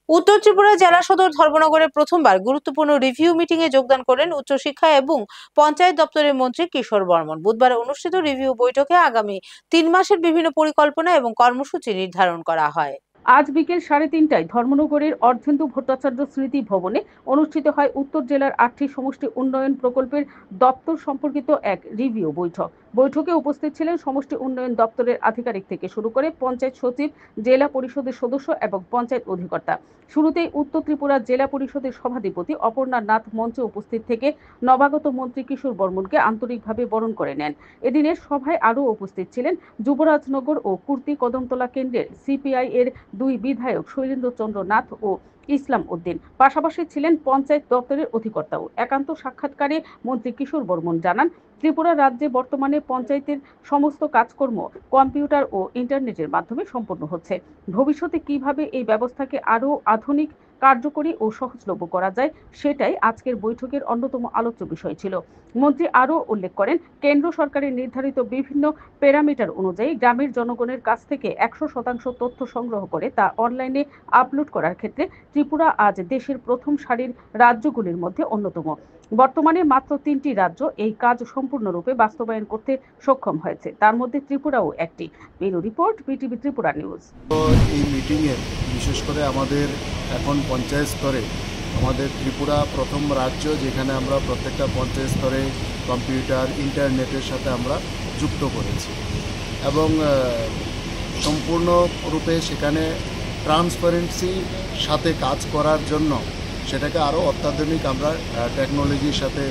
উত্তর ত্রিপুরা জেলা সদর ধর্মনগরে প্রথমবার গুরুত্বপূর্ণ রিভিউ মিটিংয়ে যোগদান করেন উচ্চশিক্ষা এবং পঞ্চায়েত দপ্তরের মন্ত্রী কিশোর বর্মন। বুধবার অনুষ্ঠিত রিভিউ বৈঠকে আগামী 3 মাসের বিভিন্ন পরিকল্পনা এবং কর্মসূচি নির্ধারণ করা হয়। আজ বিকেল 3:30টায় ধর্মনগরের অর্ধেন্দু ভট্টাচার্য স্মৃতি ভবনে অনুষ্ঠিত হয় উত্তর জেলার 8টি সমষ্টি উন্নয়ন প্রকল্পের দপ্তর সম্পর্কিত এক রিভিউ বৈঠক। বৈঠকে উপস্থিত ছিলেন সমষ্টি উন্নয়ন দপ্তরের আধিকারিক থেকে শুরু করে পঞ্চায়েত সচিব, জেলা পরিষদের সদস্য এবং পঞ্চায়েত অধিকর্তা। শুরুতেই উত্তর ত্রিপুরা জেলা পরিষদের সভাধিপতি অপর্ণা নাথ মঞ্চে উপস্থিত থেকে নবাগত মন্ত্রী কিশোর বর্মনকে আন্তরিকভাবে বরণ করে নেন। এদিনের সভায় আরও উপস্থিত ছিলেন যুবরাজনগর ও কুর্তি কদমতলা কেন্দ্রের সিপিআই এর 2 বিধায়ক শৈলেন্দ্র চন্দ্র নাথ ও ইসলাম উদ্দিন। পাশাপাশি ছিলেন পঞ্চায়েত দপ্তরের অধিকর্তাও। একান্ত সাক্ষাৎকারে মন্ত্রী কিশোর বর্মন জানান, ত্রিপুরা রাজ্যে বর্তমানে পঞ্চায়েতের সমস্ত কাজকর্ম কম্পিউটার ও ইন্টারনেটের মাধ্যমে সম্পন্ন হচ্ছে। ভবিষ্যতে কিভাবে এই ব্যবস্থাকে আরও আধুনিক, কার্যকরী ও সহজলভ্য করা যায়, সেটাই আজকের বৈঠকের অন্যতম আলোচ্য বিষয় ছিল। মন্ত্রী আরও উল্লেখ করেন, কেন্দ্র সরকারের নির্ধারিত বিভিন্ন প্যারামিটার অনুযায়ী গ্রামের জনগণের কাছ থেকে 100% তথ্য সংগ্রহ করে তা অনলাইনে আপলোড করার ক্ষেত্রে ত্রিপুরা আজ দেশের প্রথম সারির রাজ্যগুলির মধ্যে অন্যতম। বর্তমানে মাত্র 3টি রাজ্য এই কাজ সম্পূর্ণরূপে বাস্তবায়ন করতে সক্ষম হয়েছে, তার মধ্যে ত্রিপুরাও একটি। Bureau report, BTV Tripura news. এই মিটিংয়ে বিশেষ করে আমাদের এখন পঞ্চায়েত স্তরে আমাদের ত্রিপুরা প্রথম রাজ্য, যেখানে আমরা প্রত্যেকটা পঞ্চায়েত স্তরে কম্পিউটার, ইন্টারনেটের সাথে আমরা যুক্ত করেছি এবং সম্পূর্ণরূপে সেখানে ট্রান্সপারেন্সির সাথে কাজ করার জন্য সেটাকে আরও অত্যাধুনিক আমরা টেকনোলজির সাথে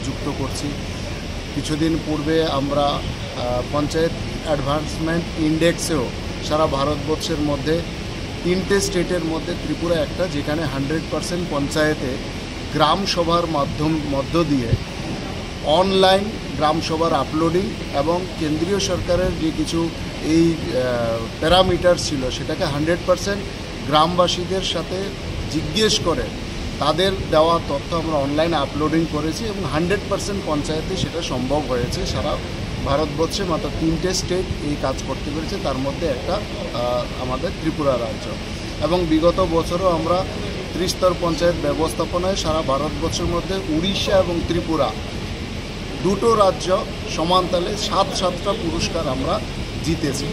যুক্ত করছি। কিছুদিন পূর্বে আমরা পঞ্চায়েত অ্যাডভান্সমেন্ট ইন্ডেক্সেও সারা ভারতবর্ষের মধ্যে 3টে স্টেটের মধ্যে ত্রিপুরা একটা, যেখানে 100% পঞ্চায়েতে গ্রাম সভার মধ্য দিয়ে অনলাইন গ্রাম সভার আপলোডিং এবং কেন্দ্রীয় সরকারের যে কিছু এই প্যারামিটার ছিল সেটাকে 100% গ্রামবাসীদের সাথে জিজ্ঞেস করে তাদের দেওয়া তথ্য আমরা অনলাইন আপলোডিং করেছি এবং 100% পঞ্চায়েতে সেটা সম্ভব হয়েছে। সারা ভারতবর্ষে মাত্র 3টে স্টেট এই কাজ করতে পেরেছে, তার মধ্যে একটা আমাদের ত্রিপুরা রাজ্য। এবং বিগত বছরও আমরা ত্রিস্তর পঞ্চায়েত ব্যবস্থাপনায় সারা ভারতবর্ষের মধ্যে উড়িষ্যা এবং ত্রিপুরা দুটো রাজ্য সমানতালে 7টা পুরস্কার আমরা জিতেছি।